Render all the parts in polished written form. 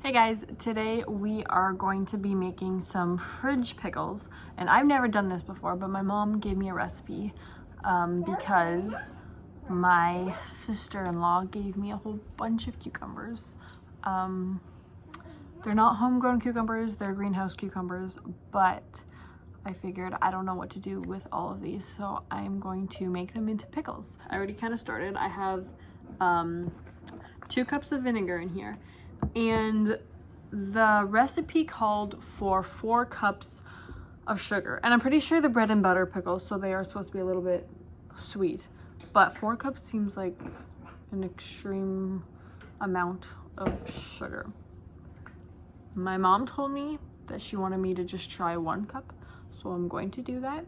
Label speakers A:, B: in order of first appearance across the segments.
A: Hey guys, today we are going to be making some fridge pickles, and I've never done this before, but my mom gave me a recipe because my sister-in-law gave me a whole bunch of cucumbers. They're not homegrown cucumbers, they're greenhouse cucumbers, but I figured I don't know what to do with all of these, so I'm going to make them into pickles. I already kind of started. I have 2 cups of vinegar in here. And the recipe called for 4 cups of sugar, and I'm pretty sure the bread and butter pickles, so they are supposed to be a little bit sweet, but 4 cups seems like an extreme amount of sugar. My mom told me that she wanted me to just try 1 cup, so I'm going to do that.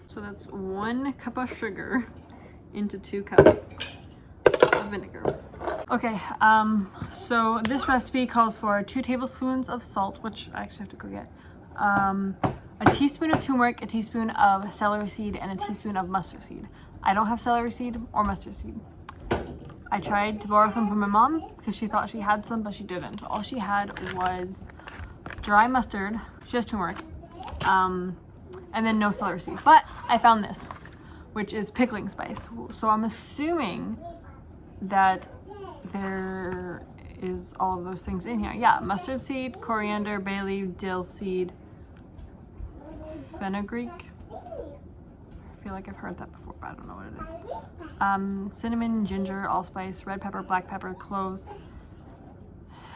A: So that's 1 cup of sugar into 2 cups of vinegar. Okay, so this recipe calls for 2 tablespoons of salt, which I actually have to go get, a teaspoon of turmeric, a teaspoon of celery seed, and a teaspoon of mustard seed. I don't have celery seed or mustard seed. I tried to borrow some from my mom because she thought she had some, but she didn't. All she had was dry mustard, she has turmeric, and then no celery seed. But I found this, which is pickling spice. So I'm assuming that there is all of those things in here. Yeah, mustard seed, coriander, bay leaf, dill seed, fenugreek. I feel like I've heard that before, but I don't know what it is. Cinnamon, ginger, allspice, red pepper, black pepper, cloves,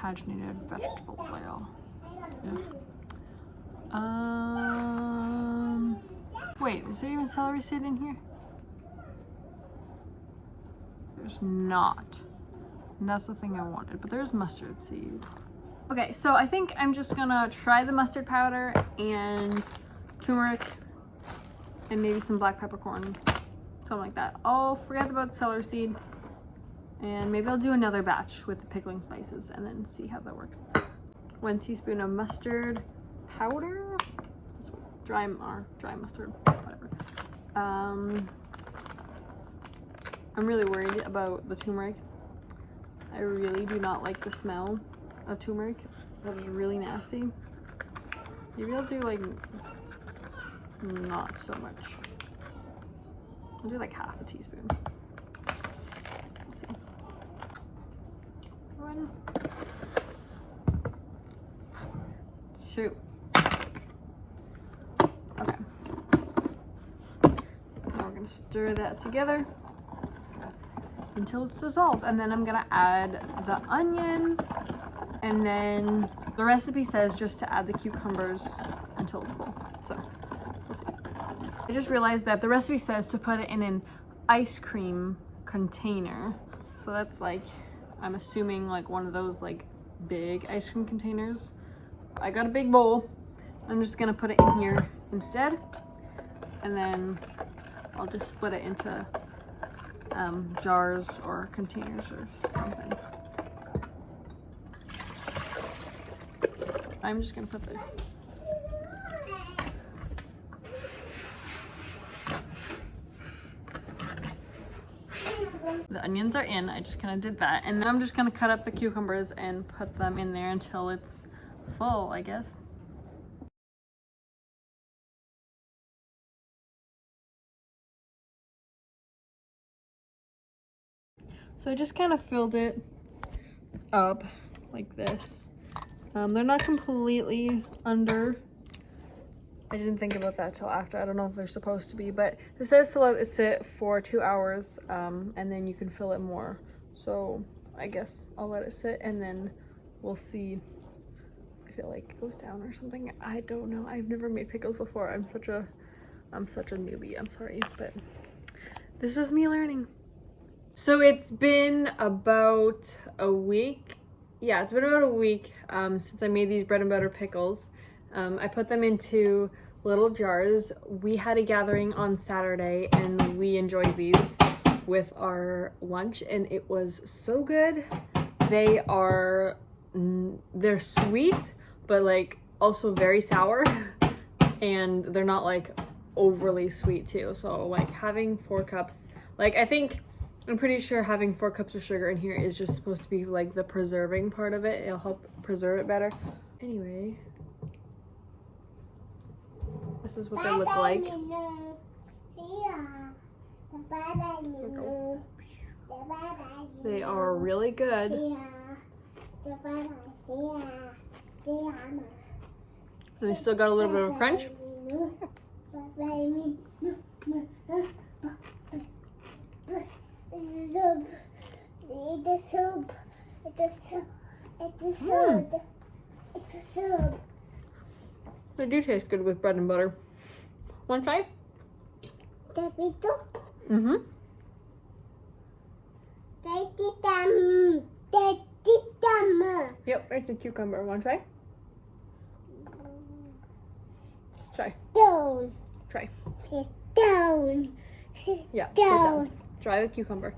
A: hydrogenated vegetable oil. Yeah. Wait, is there even celery seed in here? There's not. And that's the thing I wanted, but there's mustard seed. Okay, so I think I'm just gonna try the mustard powder and turmeric and maybe some black peppercorn, something like that. I'll forget about celery seed, and maybe I'll do another batch with the pickling spices and then see how that works. 1 teaspoon of mustard powder, dry mustard, whatever. I'm really worried about the turmeric. I really do not like the smell of turmeric. That is really nasty. Maybe I'll do like not so much. I'll do like half a teaspoon. We'll see. 1, 2. Okay. Now we're gonna stir that together until it's dissolved, and then I'm gonna add the onions, and then the recipe says just to add the cucumbers until it's full, so we'll see. I just realized that the recipe says to put it in an ice cream container, so that's like, I'm assuming like one of those like big ice cream containers. I got a big bowl. I'm just gonna put it in here instead, and then I'll just split it into jars or containers or something. I'm just gonna put the onions are in. I just kind of did that, and then I'm just gonna cut up the cucumbers and put them in there until it's full, I guess. So I just kind of filled it up like this. They're not completely under. I didn't think about that till after. I don't know if they're supposed to be, but it says to let it sit for 2 hours, and then you can fill it more. So I guess I'll let it sit, and then we'll see if it like goes down or something. I don't know. I've never made pickles before. I'm such a newbie. I'm sorry, but this is me learning. So it's been about a week. Yeah, it's been about a week since I made these bread and butter pickles. I put them into little jars. We had a gathering on Saturday and we enjoyed these with our lunch, and it was so good. They're sweet, but like also very sour, and they're not like overly sweet too. So like having 4 cups, like I think I'm pretty sure having 4 cups of sugar in here is just supposed to be like the preserving part of it. It'll help preserve it better. Anyway, this is what they look like. They are really good. And they still got a little bit of a crunch. They do taste good with bread and butter. Want to try? Mm-hmm. Yep, it's a cucumber. Want to try? Try. Try. Yeah, sit down. Try the cucumber.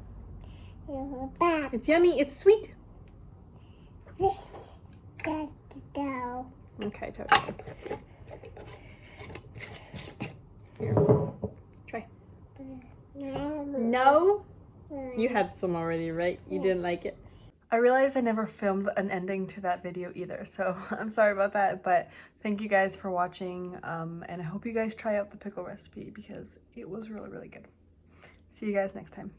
A: It's yummy. It's sweet. Okay, try. Here. Try. No? You had some already, right? You didn't like it? I realized I never filmed an ending to that video either, so I'm sorry about that, but thank you guys for watching, and I hope you guys try out the pickle recipe because it was really, really good. See you guys next time.